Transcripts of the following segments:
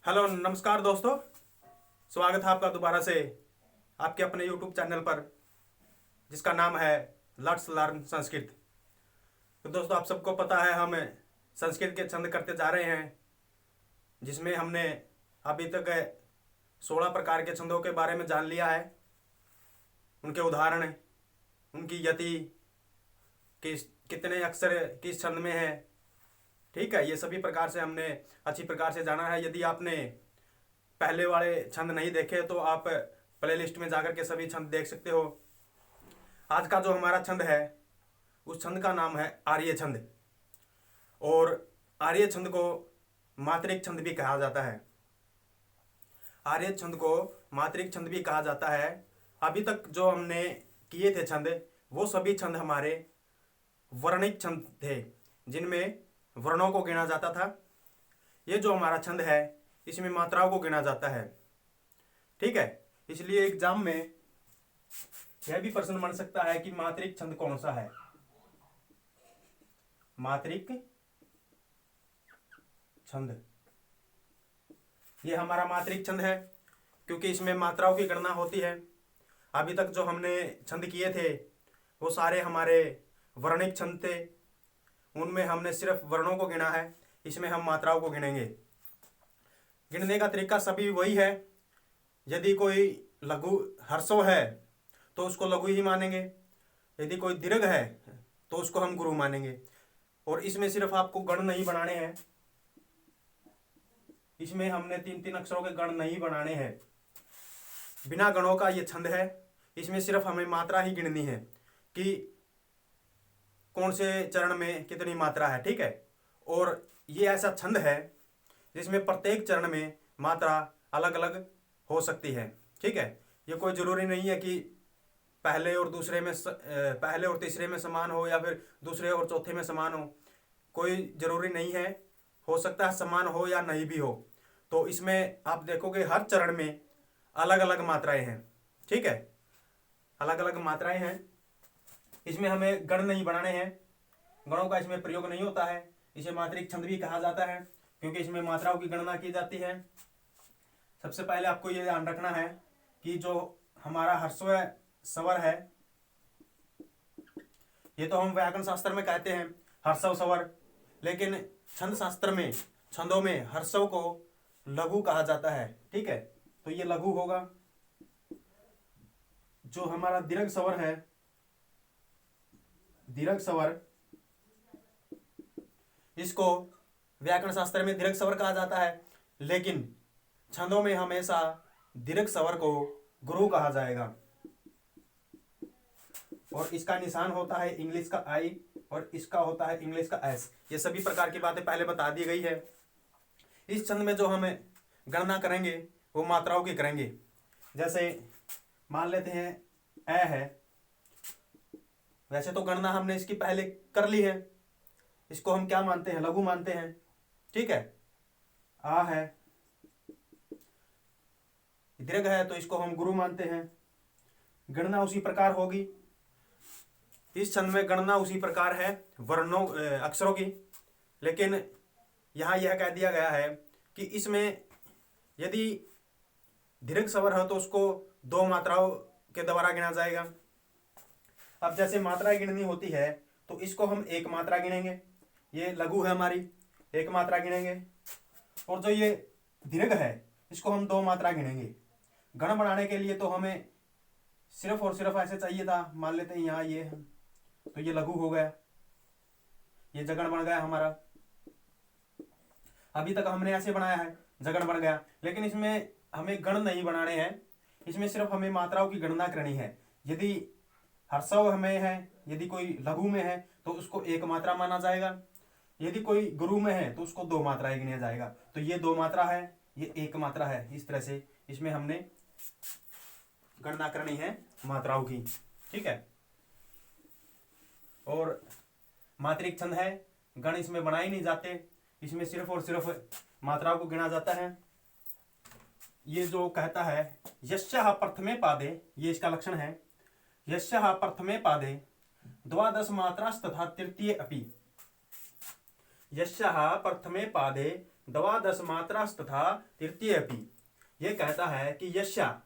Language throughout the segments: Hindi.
हेलो नमस्कार दोस्तों। स्वागत है आपका दोबारा से आपके अपने यूट्यूब चैनल पर जिसका नाम है लेट्स लर्न संस्कृत। तो दोस्तों, आप सबको पता है हम संस्कृत के छंद करते जा रहे हैं, जिसमें हमने अभी तक 16 प्रकार के छंदों के बारे में जान लिया है। उनके उदाहरण, उनकी यति, किस कितने अक्षर किस छंद में है, ठीक है। ये सभी प्रकार से हमने अच्छी प्रकार से जाना है। यदि आपने पहले वाले छंद नहीं देखे तो आप प्ले लिस्ट में जाकर के सभी छंद देख सकते हो। आज का जो हमारा छंद है उस छंद का नाम है आर्य छंद, और आर्य छंद को मात्रिक छंद भी कहा जाता है। आर्य छंद को मात्रिक छंद भी कहा जाता है। अभी तक जो हमने किए थे छंद, वो सभी छंद हमारे वर्णिक छंद थे, जिनमें वर्णों को गिना जाता था। ये जो हमारा छंद है इसमें मात्राओं को गिना जाता है, ठीक है। इसलिए एग्जाम में यह भी प्रश्न बन सकता है कि मात्रिक छंद कौन सा है। मात्रिक छंद, ये हमारा मात्रिक छंद है क्योंकि इसमें मात्राओं की गणना होती है। अभी तक जो हमने छंद किए थे वो सारे हमारे वर्णिक छंद थे, उनमें हमने सिर्फ वर्णों को गिना है। इसमें हम मात्राओं को गिनेंगे। गिनने का तरीका सभी वही है। यदि कोई लघु ह्रस्व है तो उसको लघु ही मानेंगे, यदि कोई दीर्घ है तो उसको हम गुरु मानेंगे। और इसमें सिर्फ आपको गण नहीं बनाने हैं, इसमें हमने 3-3 अक्षरों के गण नहीं बनाने हैं। बिना गणों का ये छंद है। इसमें सिर्फ हमें मात्रा ही गिननी है कि कौन से चरण में कितनी मात्रा है, ठीक है। और ये ऐसा छंद है जिसमें प्रत्येक चरण में मात्रा अलग अलग हो सकती है, ठीक है। ये कोई ज़रूरी नहीं है कि पहले और तीसरे में समान हो या फिर दूसरे और चौथे में समान हो। कोई ज़रूरी नहीं है, हो सकता है समान हो या नहीं भी हो। तो इसमें आप देखोगे हर चरण में अलग अलग मात्राएं हैं, ठीक है। अलग अलग मात्राएं हैं। इसमें हमें गण नहीं बनाने हैं, गणों का इसमें प्रयोग नहीं होता है। इसे मात्रिक छंद भी कहा जाता है क्योंकि इसमें मात्राओं की गणना की जाती है। सबसे पहले आपको ये ध्यान रखना है कि जो हमारा ह्रस्व स्वर है, ये तो हम व्याकरण शास्त्र में कहते हैं ह्रस्व स्वर, लेकिन छंद शास्त्र में छंदों में ह्रस्व को लघु कहा जाता है, ठीक है। तो ये लघु होगा। जो हमारा दीर्घ स्वर है, दीर्घ स्वर, इसको व्याकरण शास्त्र में दीर्घ स्वर कहा जाता है, लेकिन छंदों में हमेशा दीर्घ स्वर को गुरु कहा जाएगा। और इसका निशान होता है इंग्लिश का आई और इसका होता है इंग्लिश का एस। ये सभी प्रकार की बातें पहले बता दी गई है। इस छंद में जो हमें गणना करेंगे वो मात्राओं की करेंगे। जैसे मान लेते हैं ए है, वैसे तो गणना हमने इसकी पहले कर ली है, इसको हम क्या मानते हैं, लघु मानते हैं, ठीक है। आ है, दीर्घ है तो इसको हम गुरु मानते हैं। गणना उसी प्रकार होगी। इस छंद में गणना उसी प्रकार है वर्णों अक्षरों की, लेकिन यहाँ यह कह दिया गया है कि इसमें यदि दीर्घ स्वर है तो उसको 2 मात्राओं के द्वारा गिना जाएगा। अब जैसे मात्रा गिननी होती है तो इसको हम 1 मात्रा गिनेंगे, ये लघु है हमारी, 1 मात्रा गिनेंगे। और जो ये दीर्घ है इसको हम 2 मात्रा गिनेंगे। गण बनाने के लिए तो हमें सिर्फ और सिर्फ ऐसे चाहिए था, मान लेते हैं यहाँ ये है तो ये लघु हो गया, ये जगण बन गया हमारा। अभी तक हमने ऐसे बनाया है, जगण बन गया, लेकिन इसमें हमें गण नहीं बनाने हैं, इसमें सिर्फ हमें मात्राओं की गणना करनी है। यदि ह्रस्व में है, यदि कोई लघु में है तो उसको 1 मात्रा माना जाएगा, यदि कोई गुरु में है तो उसको 2 मात्राएं गिना जाएगा। तो ये 2 मात्रा है, ये 1 मात्रा है। इस तरह से इसमें हमने गणना करनी है मात्राओं की, ठीक है। और मात्रिक छंद है, गण इसमें बनाए नहीं जाते, इसमें सिर्फ और सिर्फ मात्राओं को गिना जाता है। ये जो कहता है यस्यः प्रथमे पादे, ये इसका लक्षण है। यस्यः प्रथमे पादे 12 मात्रास्तथा तृतीये अपि। यस्यः प्रथमे पादे द्वादश मात्रास तथा तृतीय अपि। ये कहता है कि यस्या,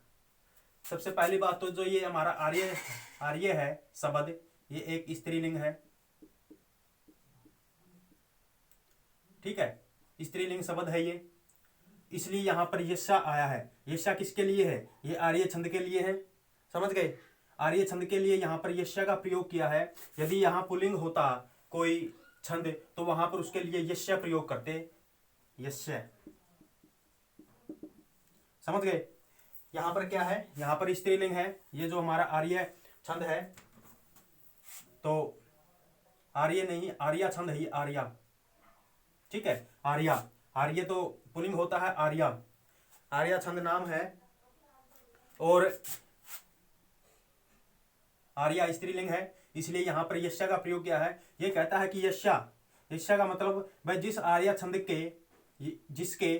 सबसे पहली बात तो जो ये हमारा आर्य आर्य है शब्द, ये एक स्त्रीलिंग है, ठीक है, स्त्रीलिंग शब्द है ये, इसलिए यहां पर यस्या आया है। यस्या किसके लिए है? ये आर्य छंद के लिए है, समझ गए? आर्य छंद के लिए यहां पर यस्या का प्रयोग किया है। यदि यहां पुल्लिंग होता कोई छंद तो वहां पर उसके लिए यस्या प्रयोग करते, यस्या, समझ गए? यहां पर क्या है? यहां पर स्त्रीलिंग है, ये जो हमारा आर्य छंद है, तो आर्य नहीं, आर्या छंद है, आर्या, ठीक है, आर्या। आर्य तो पुल्लिंग होता है, आर्या, आर्या छंद नाम है, और आर्या स्त्रीलिंग है, इसलिए यहां पर यस्या का प्रयोग किया है। ये कहता है कि यस्या, यस्या का मतलब वह जिस आर्या छंद के, जिसके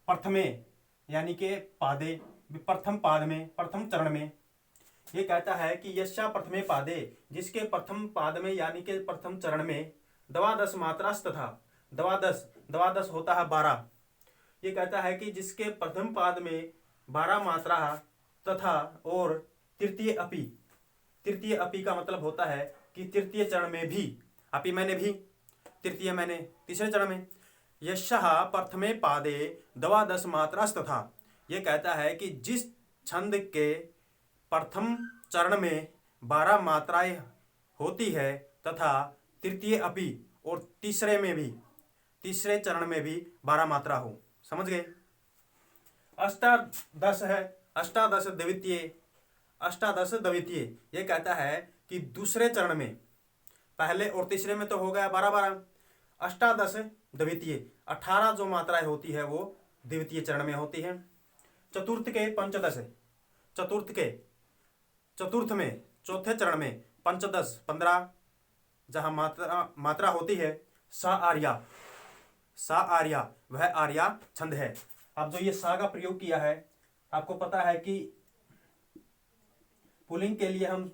प्रथमे यानी के पादे, प्रथम पाद में, प्रथम चरण में, ये कहता है कि यस्या प्रथमे पादे, जिसके प्रथम पाद में यानी के प्रथम चरण में द्वादश मात्रास तथा, द्वादश, द्वादश होता है 12। ये कहता है कि जिसके प्रथम पाद में 12 मात्रा तथा और तृतीय अपि, तृतीय अपि का मतलब होता है कि तृतीय चरण में भी, अपि मैंने भी, तृतीय मैंने तीसरे चरण में, यस्या प्रथमे पादे द्वादश मात्रास तथा। ये कहता है कि जिस छंद के प्रथम चरण में 12 मात्राएं होती है तथा तृतीय अपि, और तीसरे में भी, तीसरे चरण में भी 12 मात्रा हो, समझ गए? अष्टादश है, अष्टादश द्वितीय, अष्टादश द्वितीय, ये कहता है कि दूसरे चरण में, पहले और तीसरे में तो हो गया 12-12, अष्टादश द्वितीय, 18 जो मात्राएं होती है वो द्वितीय चरण में होती है। चतुर्थ के पंचदश, चतुर्थ के, चतुर्थ में चौथे चरण में पंचदश 15 जहां मात्रा होती है, सा आर्या, सा आर्या, वह आर्या छंद है। अब जो ये सा का प्रयोग किया है, आपको पता है कि पुल्लिंग के लिए हम,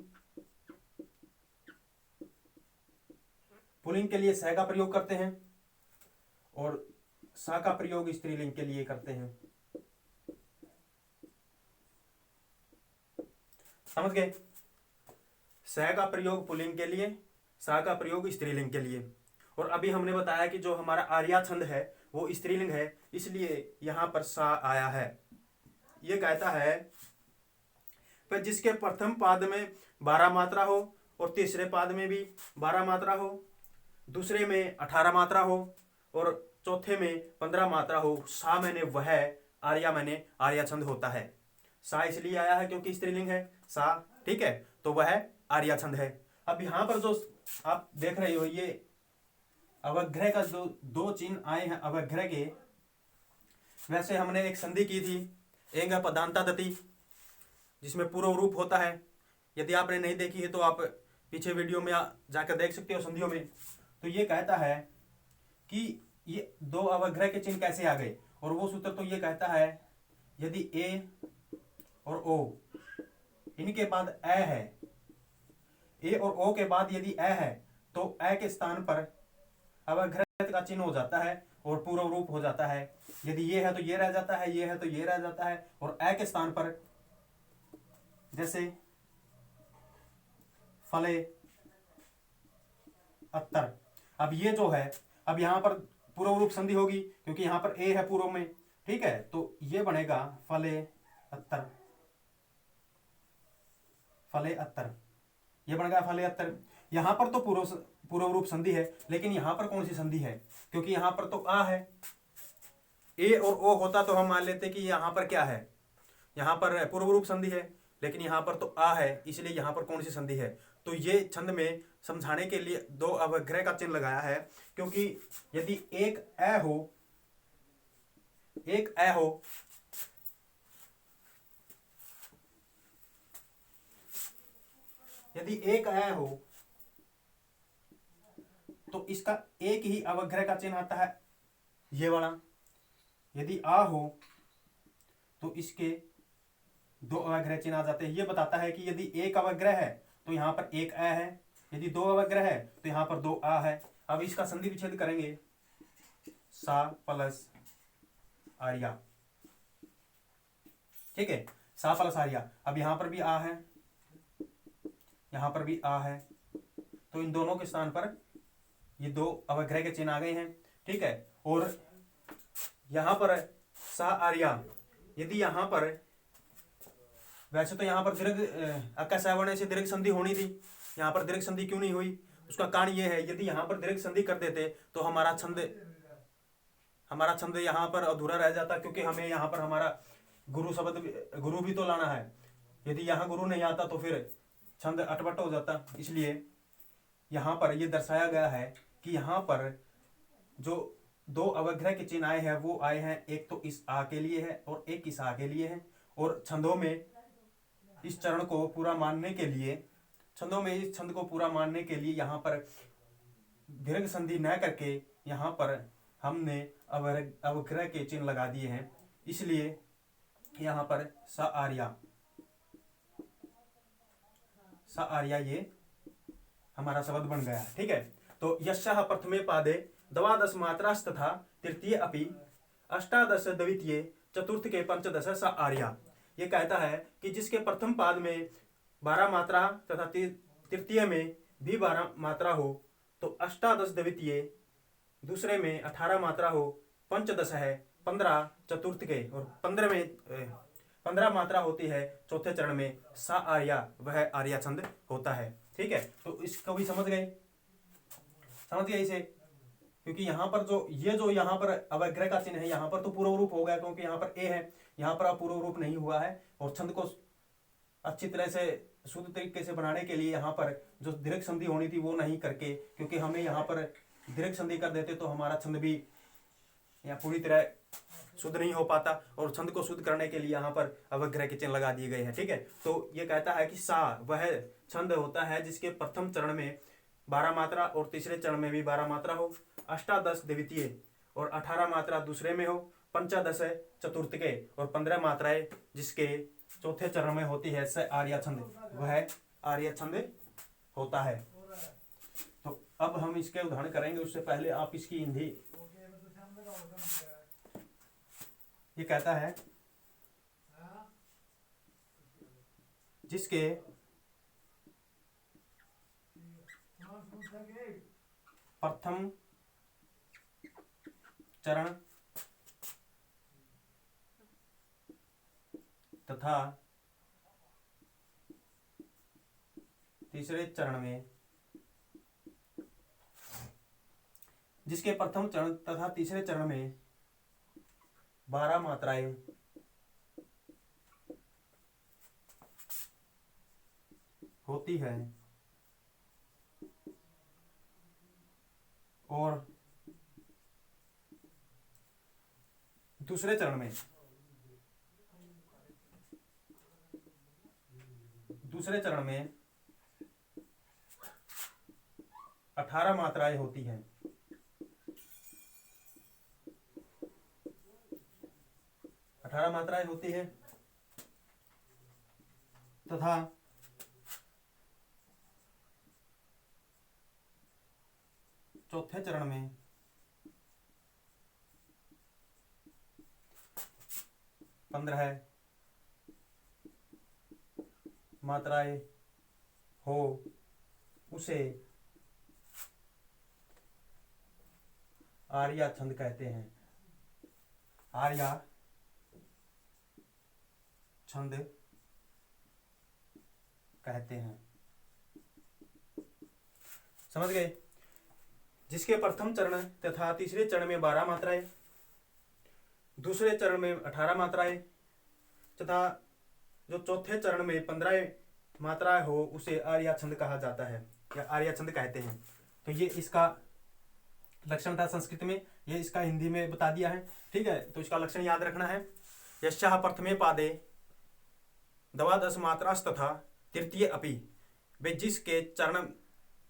पुल्लिंग के लिए स का प्रयोग करते हैं और सा का प्रयोग स्त्रीलिंग के लिए करते हैं, समझ गए? स का प्रयोग पुल्लिंग के लिए, सा का प्रयोग स्त्रीलिंग के लिए। और अभी हमने बताया कि जो हमारा आर्या छंद है वो स्त्रीलिंग है, इसलिए यहां पर सा आया है। ये कहता है पर जिसके प्रथम पाद में 12 मात्रा हो और तीसरे पाद में भी 12 मात्रा हो, दूसरे में 18 मात्रा हो और चौथे में 15 मात्रा हो, सा मैंने वह, आर्या मैंने आर्या छंद होता है। सा इसलिए आया है क्योंकि स्त्रीलिंग है सा, ठीक है, तो वह आर्या छंद है। अब यहां पर जो आप देख रहे हो, ये अवग्रह का जो दो चिन्ह आए हैं अवग्रह के, वैसे हमने एक संधि की थी एंग पदांता दति, जिसमें पूर्व रूप होता है। यदि आपने नहीं देखी है तो आप पीछे वीडियो में जाकर देख सकते हो संधियों में। तो ये कहता है कि ये दो अवग्रह के चिन्ह कैसे आ गए, और वो सूत्र तो ये कहता है यदि ए और ओ, इनके बाद ए है, ए और ओ के बाद यदि ए है तो ए के स्थान पर अवग्रह का चिन्ह हो जाता है और पूर्व रूप हो जाता है। यदि ये है तो ये रह जाता है, ये है तो ये रह जाता है, और ए के स्थान पर जैसे फले अत्तर। अब ये जो है, अब यहां पर पूर्व रूप संधि होगी क्योंकि यहां पर ए है पूर्व में, ठीक है, तो ये बनेगा फले अत्तर, फले अत्तर, ये बन गया फले अत्तर। यहां पर तो पूर्व रूप संधि है, लेकिन यहां पर कौन सी संधि है? क्योंकि यहां पर तो आ है, ए और ओ होता तो हम मान लेते कि यहां पर क्या है, यहां पर पूर्व रूप संधि है, लेकिन यहां पर तो आ है, इसलिए यहां पर कौन सी संधि है? तो ये छंद में समझाने के लिए दो अवग्रह का चिन्ह लगाया है, क्योंकि यदि एक ए हो, एक ए हो, यदि एक ए हो तो इसका एक ही अवग्रह का चिन्ह आता है, ये वाला। यदि आ हो तो इसके दो अवग्रह चिन्ह आ जाते हैं। ये बताता है कि यदि एक अवग्रह है तो यहां पर एक ए है, यदि दो अवग्रह है तो यहां पर दो आ है। अब इसका संधि विच्छेद करेंगे, सा प्लस आर्या। ठीक है, सा प्लस आर्या। अब यहां पर भी आ है, यहां पर भी आ है, तो इन दोनों के स्थान पर ये दो अवग्रह के चिन्ह आ गए हैं। ठीक है, और यहां पर सा आर्या, यदि यहां पर, वैसे तो यहां पर दीर्घ अक्का सावर्ण से दीर्घ संधि होनी थी, यहां पर दीर्घ संधि क्यों नहीं हुई? उसका कारण ये है, यदि यहां पर दीर्घ संधि कर देते तो हमारा छंद यहां पर अधूरा रह जाता, क्योंकि हमें यहां पर हमारा गुरु शब्द, गुरु भी तो लाना है। यदि यहां गुरु नहीं आता तो फिर छंद अटपट हो जाता। इसलिए यहां पर यह दर्शाया गया है कि यहां पर जो दो अवग्रह के चिन्ह आए हैं वो आए हैं, एक तो इस आ के लिए है और एक इस आ के लिए है। और छंदों में इस चरण को पूरा मानने के लिए, छंदों में इस छंद को पूरा मानने के लिए यहाँ पर दीर्घ संधि न करके यहाँ पर हमने अवग्रह के चिन्ह लगा दिए हैं। इसलिए यहाँ पर स आर्या ये हमारा शब्द बन गया। ठीक है, तो यस्याः प्रथमे पादे द्वादश मात्रास्तथा तृतीय अपि अष्टादश द्वितीय चतुर्थ के पंचदश स आर्या। ये कहता है कि जिसके प्रथम पाद में 12 मात्रा तथा तृतीय में भी 12 मात्रा हो, तो अष्टादश द्वितीय, दूसरे में 18 मात्रा हो, पंचदश है 15 चतुर्थ के, और 15 में 15 मात्रा होती है चौथे चरण में, सा आर्या, वह आर्या छंद होता है। ठीक है, तो इसको भी समझ गए इसे, क्योंकि यहाँ पर जो यहाँ पर अवग्रह का चिन्ह है, यहाँ पर तो पूर्व रूप हो गया, क्योंकि यहाँ पर ए है, यहाँ पर अपूर्व रूप नहीं हुआ है। और छंद को अच्छी तरह से शुद्ध तरीके से बनाने के लिए यहाँ पर जो दीर्घ संधि होनी थी वो नहीं करके, क्योंकि हमें यहाँ पर दीर्घ संधि कर देते तो हमारा छंद भी यहाँ पूरी तरह शुद्ध नहीं हो पाता, और छंद को शुद्ध करने के लिए यहाँ पर अवग्रह के चिन्ह लगा दिए गए हैं। ठीक है, तो ये कहता है कि सा वह छंद होता है जिसके प्रथम चरण में 12 मात्रा और तीसरे चरण में भी 12 मात्रा हो, अष्टादश द्वितीय और 18 मात्रा दूसरे में हो, पंचदश चतुर्थ के और 15 मात्राएं जिसके चौथे चरण में होती है, स आर्या छंद, वह आर्या छंद होता है। तो अब हम इसके उदाहरण करेंगे, उससे पहले आप इसकी हिंदी। ये कहता है जिसके प्रथम चरण तथा तीसरे चरण में, जिसके प्रथम चरण तथा तीसरे चरण में 12 मात्राएं होती है और दूसरे चरण में 18 मात्राएं होती हैं। 18 मात्राएं होती है तथा चौथे चरण में 15 मात्राएं हो, उसे आर्या छंद कहते हैं। आर्या छंद कहते हैं। समझ गए? जिसके प्रथम चरण तथा तीसरे चरण में 12 मात्राएं, दूसरे चरण में 18 मात्राएं तथा जो चौथे चरण में 15 मात्राएं हो, उसे आर्या छंद कहा जाता है या आर्या छंद कहते हैं। तो ये इसका लक्षण था संस्कृत में, ये इसका हिंदी में बता दिया है। ठीक है, तो इसका लक्षण याद रखना है। यस्याः प्रथमे पादे द्वादश मात्रास्तथा तृतीय अपि, वे जिसके चरण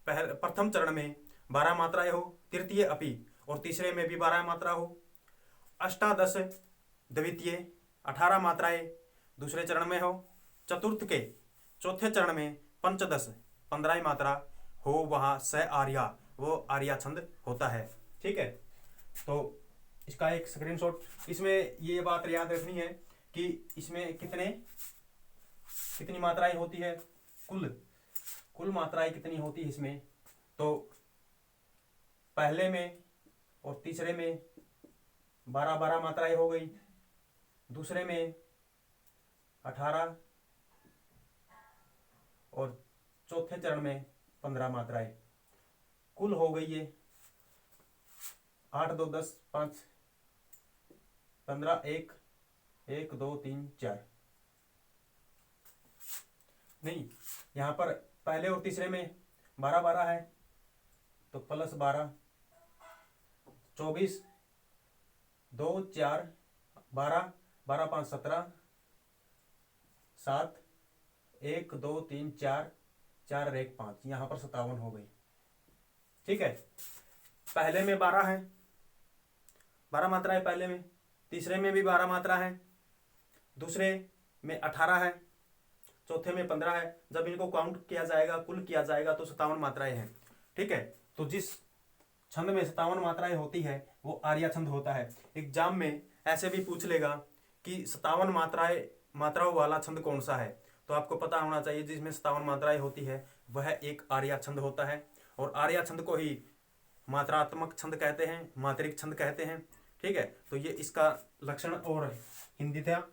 प्रथम चरण में 12 मात्राएं हो, तृतीय अपि और तीसरे में भी 12 मात्रा हो, अष्टादश द्वितीय 18 मात्राएं दूसरे चरण में हो, चतुर्थ के चौथे चरण में पंचदश 15 मात्रा हो, वहाँ स आर्या, वो आर्या छंद होता है। ठीक है, तो इसका एक स्क्रीनशॉट। इसमें ये बात याद रखनी है कि इसमें कितनी मात्राएं होती है, कुल मात्राएं कितनी होती है इसमें। तो पहले में और तीसरे में 12 मात्राएं हो गई, दूसरे में 18 और चौथे चरण में 15 मात्राएं। कुल हो गई ये 8 2 10 5 15 1 1 2 3 4। नहीं, यहाँ पर पहले और तीसरे में 12 है तो प्लस 12, 24 2 4 12 12 5 17 7 1 2 3 4 4 और 1 5, यहाँ पर 57 हो गई। ठीक है, पहले में 12 है, 12 मात्रा है पहले में, तीसरे में भी 12 मात्रा है, दूसरे में 18 है, चौथे में 15 है। जब इनको काउंट किया जाएगा, कुल किया जाएगा तो 57 मात्राएं हैं। ठीक है, तो जिस छंद में 57 मात्राएं होती है वो आर्या छंद होता है। एग्जाम में ऐसे भी पूछ लेगा कि 57 मात्राओं वाला छंद कौन सा है, तो आपको पता होना चाहिए जिसमें 57 मात्राएं होती है वह एक आर्या छंद होता है। और आर्या छंद को ही मात्रात्मक छंद कहते हैं, मात्रिक छंद कहते हैं। ठीक है, तो ये इसका लक्षण और हिंदी था,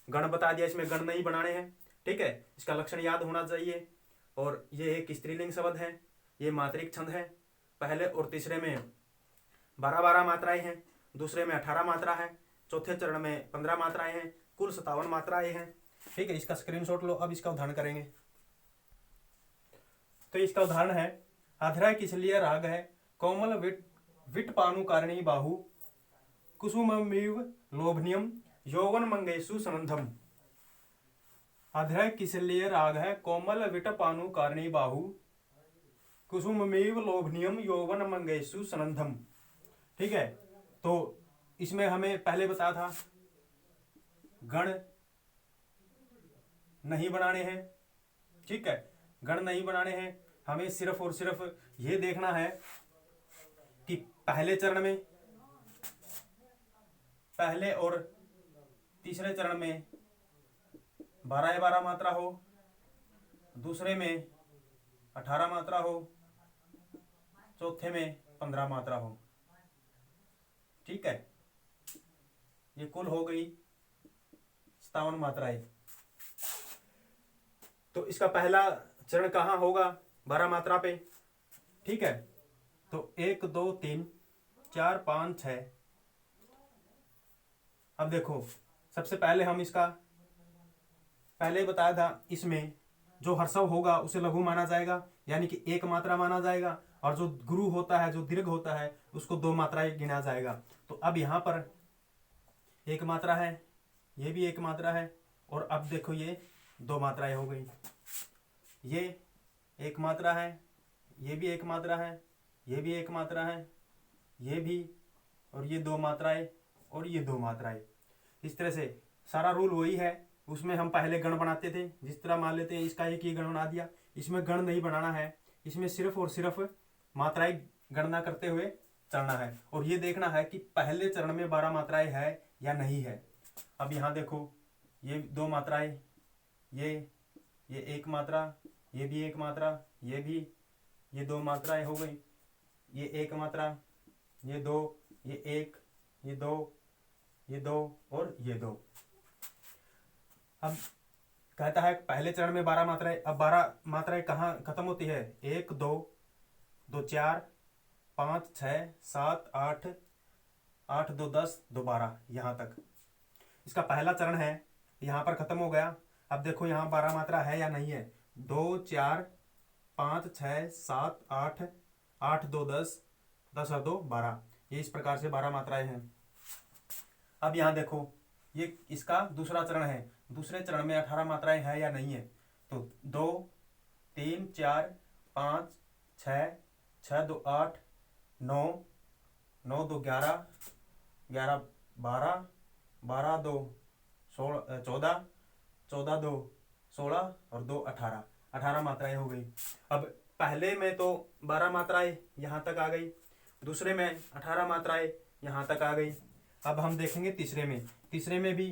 गण बता दिया, इसमें गण नहीं बनाने हैं। ठीक है, इसका लक्षण याद होना चाहिए। और ये एक स्त्रीलिंग शब्द है, ये मात्रिक छंद है। पहले और तीसरे में 12 मात्राएं हैं, दूसरे में 18 मात्रा है, चौथे चरण में 15 मात्राएं हैं, कुल 57 मात्राएं हैं। ठीक है, इसका स्क्रीनशॉट लो। अब इसका उदाहरण करेंगे। तो इसका उदाहरण है, आध्रा किसलिय राग है, कोमल विट पानु कारणी बाहु, कुसुममिव लोभनीयम यौवन मंगेशु सनंदम। आध्रा किसलिय राग है, कोमल विट पानु कारणी बाहु, कुसुममिव लोभनीयम यौवन मंगेशु सनंदम। ठीक है, तो इसमें हमें पहले बताया था गण नहीं बनाने हैं। ठीक है, गण नहीं बनाने हैं, हमें सिर्फ और सिर्फ ये देखना है कि पहले चरण में, पहले और तीसरे चरण में 12 मात्रा हो, दूसरे में 18 मात्रा हो, चौथे में 15 मात्रा हो। ठीक है, ये कुल हो गई 57 मात्राएं। तो इसका पहला चरण कहाँ होगा, 12 मात्रा पे। ठीक है, तो 1 2 3 4 5 6। अब देखो, सबसे पहले हम इसका पहले बताया था, इसमें जो हर्षव होगा उसे लघु माना जाएगा, यानी कि 1 मात्रा माना जाएगा, और जो गुरु होता है, जो दीर्घ होता है, उसको 2 मात्राएं गिना जाएगा। तो अब यहाँ पर 1 मात्रा है, ये भी 1 मात्रा है, और अब देखो ये 2 मात्राएं हो गई। ये 1 मात्रा है, ये भी 1 मात्रा है, ये भी 1 मात्रा है, ये भी, और ये 2 मात्राएं, और ये 2 मात्राएं। इस तरह से सारा रूल वही है। उसमें हम पहले गण बनाते थे, जिस तरह मान लेते हैं इसका एक ही गण बना दिया। इसमें गण नहीं बनाना है, इसमें सिर्फ और सिर्फ मात्राएं गणना करते हुए चलना है, और ये देखना है कि पहले चरण में 12 मात्राएं है या नहीं है। अब यहाँ देखो, ये 2 मात्राएं, ये 1 मात्रा, ये भी 1 मात्रा, ये भी, ये 2 मात्राएं हो गई। ये 1 मात्रा, ये 2, ये 1, ये 2, ये 2 और ये 2। अब कहता है पहले चरण में 12 मात्राएं। अब 12 मात्राएं कहाँ खत्म होती है, 1 2 2 4 5 6 7 8 8 2 10 2 12, यहाँ तक इसका पहला चरण है, यहाँ पर खत्म हो गया। अब देखो यहाँ 12 मात्रा है या नहीं है, 2 4 5 6 7 8 8 2 10 10 और 2 12, ये इस प्रकार से 12 मात्राएं हैं। अब यहाँ देखो, ये इसका दूसरा चरण है, दूसरे चरण में 18 मात्राएं हैं या नहीं है। तो 2 3 4 5 6 6 2 8 9 9 2 11 11 12 12 2 16 14 14 2 16 और 2 18, 18 मात्राएं हो गई। अब पहले में तो 12 मात्राएं यहाँ तक आ गई, दूसरे में 18 मात्राएं यहाँ तक आ गई। अब हम देखेंगे तीसरे में भी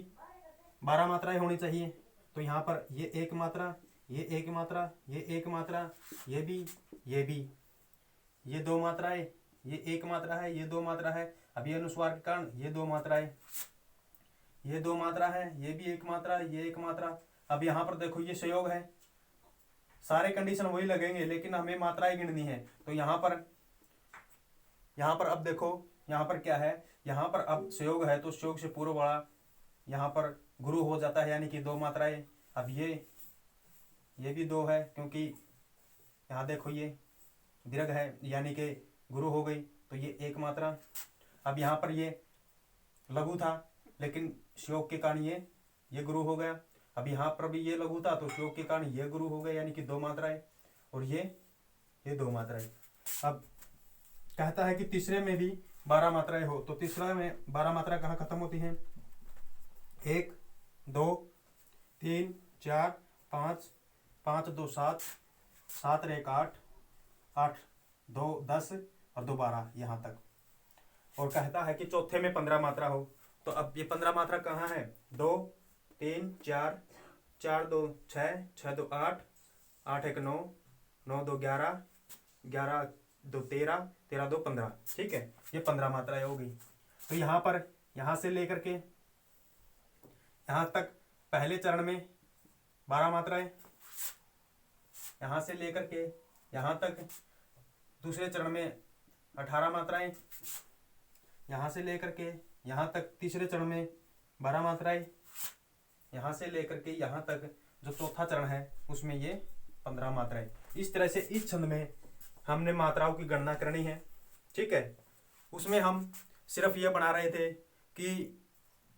12 मात्राएं होनी चाहिए। तो यहाँ पर ये एक मात्रा, ये एक मात्रा, ये एक मात्रा, ये भी, ये दो मात्राएं, ये एक मात्रा है, ये दो मात्रा है। अब ये अनुस्वार के कारण ये दो मात्राएं, ये दो मात्रा है, ये भी एक मात्रा, ये एक मात्रा। अब यहाँ पर देखो ये संयोग है, सारे कंडीशन वही लगेंगे लेकिन हमें मात्राएं गिननी है। तो यहाँ पर अब देखो यहाँ पर क्या है, यहाँ पर अब संयोग है तो संयोग से पूर्व वाला यहाँ पर गुरु हो जाता है, यानी कि दो मात्राएं। अब ये भी दो है क्योंकि यहाँ देखो ये दीर्घ है यानी कि गुरु हो गई, तो ये एक मात्रा। अब यहाँ पर ये लघु था लेकिन संयोग के कारण ये गुरु हो गया। अब यहाँ पर भी ये लघु था तो संयोग के कारण ये गुरु हो गया, यानी कि दो मात्राएं, और ये दो मात्राएं। अब कहता है कि तीसरे में भी 12 मात्राएं हो, तो तीसरा में 12 मात्राएं कहाँ खत्म होती हैं? 1 2 3 4 5, 5 2 7, 7 और 1 8, 8 2 10 और 2 12 यहाँ तक। और कहता है कि चौथे में 15 मात्रा हो, तो अब ये 15 मात्रा कहाँ है? 2 3 4, 4 2 6, 6 2 8, 8 1 9, 9 2 11, 11 2 13, 13 2 15। ठीक है, ये 15 मात्राएं हो गई। तो यहाँ पर यहाँ से लेकर के यहाँ तक पहले चरण में 12 मात्राएं, यहाँ से लेकर के यहाँ तक दूसरे चरण में 18 मात्राएं, यहाँ से लेकर के यहाँ तक तीसरे चरण में 12 मात्राएं, यहाँ से लेकर के यहाँ तक जो चौथा चरण है उसमें ये 15 मात्राएं। इस तरह से इस छंद में हमने मात्राओं की गणना करनी है। ठीक है, उसमें हम सिर्फ ये बना रहे थे कि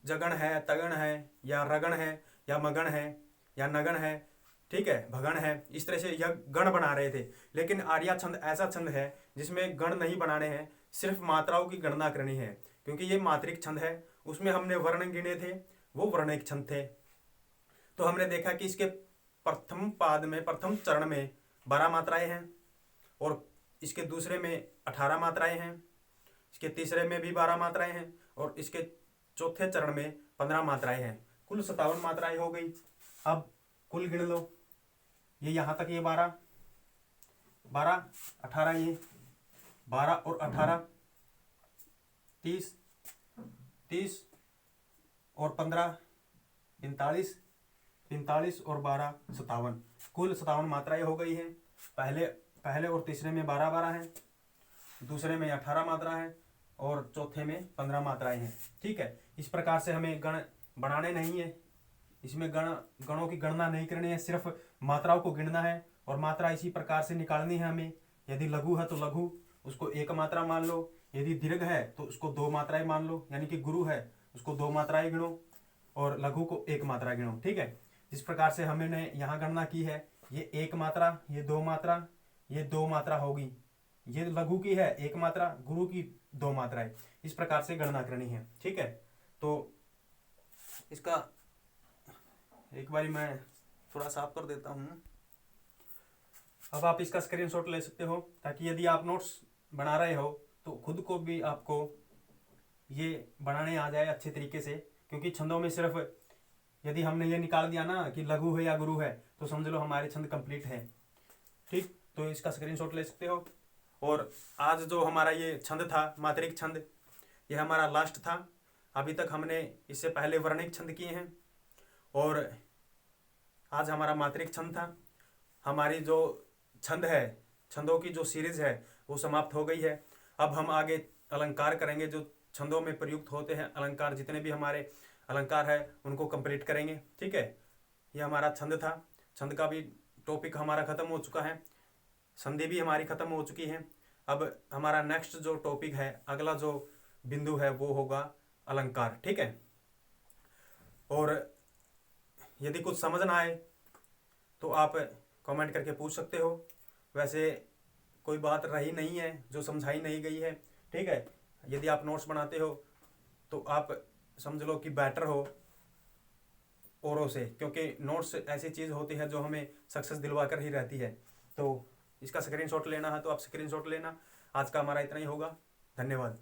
जगण है, तगण है, या रगण है, या मगण है, या नगण है, ठीक है, भगण है, इस तरह से यह गण बना रहे थे। लेकिन आर्या छंद ऐसा छंद है जिसमें गण नहीं बनाने हैं, सिर्फ मात्राओं की गणना करनी है, क्योंकि ये मात्रिक छंद है। उसमें हमने वर्ण गिने थे, वो वर्णिक छंद थे। तो हमने देखा कि इसके प्रथम पाद में, प्रथम चरण में 12 मात्राएं हैं, और इसके दूसरे में 18 मात्राएं हैं, इसके तीसरे में भी 12 मात्राएं हैं, और इसके चौथे चरण में 15 मात्राएं हैं। कुल 57 मात्राएं हो गई। अब कुल गिन लो, ये यहाँ तक ये 12 12 18, ये 12 और 18 30 30 और 15 45 45 और 12 57, कुल 57 मात्राएं हो गई हैं। पहले और तीसरे में 12 12 हैं, दूसरे में 18 मात्रा है, और चौथे में 15 मात्राएं हैं। ठीक है, इस प्रकार से हमें गण बनाने नहीं है, इसमें गणों की गणना नहीं करनी है, सिर्फ मात्राओं को गिनना है, और मात्रा इसी प्रकार से निकालनी है हमें। यदि लघु है तो लघु, उसको एक मात्रा मान लो, यदि दीर्घ है तो उसको 2 मात्राएं मान लो, यानी कि गुरु है उसको 2 मात्राएं गिनो, और लघु को 1 मात्रा गिनो। ठीक है, इस प्रकार से हमने यहाँ गणना की है। ये 1 मात्रा, ये 2 मात्रा, ये 2 मात्रा होगी, ये लघु की है 1 मात्रा, गुरु की 2 मात्राएं। इस प्रकार से गणना करनी है। ठीक है, तो इसका एक बारी मैं थोड़ा साफ कर देता हूँ। अब आप इसका स्क्रीनशॉट ले सकते हो, ताकि यदि आप नोट्स बना रहे हो तो खुद को भी आपको ये बनाने आ जाए अच्छे तरीके से। क्योंकि छंदों में सिर्फ यदि हमने ये निकाल दिया ना कि लघु है या गुरु है, तो समझ लो हमारे छंद कंप्लीट है। ठीक, तो इसका स्क्रीनशॉट ले सकते हो। और आज जो हमारा ये छंद था, मात्रिक छंद, ये हमारा लास्ट था। अभी तक हमने इससे पहले वर्णिक छंद किए हैं, और आज हमारा मात्रिक छंद था। हमारी जो छंद है, छंदों की जो सीरीज है वो समाप्त हो गई है। अब हम आगे अलंकार करेंगे, जो छंदों में प्रयुक्त होते हैं अलंकार, जितने भी हमारे अलंकार है उनको कंप्लीट करेंगे। ठीक है, ये हमारा छंद था। छंद का भी टॉपिक हमारा खत्म हो चुका है, संधि भी हमारी खत्म हो चुकी है। अब हमारा नेक्स्ट जो टॉपिक है, अगला जो बिंदु है वो होगा अलंकार। ठीक है, और यदि कुछ समझ ना आए तो आप कमेंट करके पूछ सकते हो। वैसे कोई बात रही नहीं है जो समझाई नहीं गई है। ठीक है, यदि आप नोट्स बनाते हो तो आप समझ लो कि बेटर हो औरों से, क्योंकि नोट्स ऐसी चीज़ होती है जो हमें सक्सेस दिलवा कर ही रहती है। तो इसका स्क्रीनशॉट लेना है तो आप स्क्रीनशॉट लेना। आज का हमारा इतना ही होगा। धन्यवाद।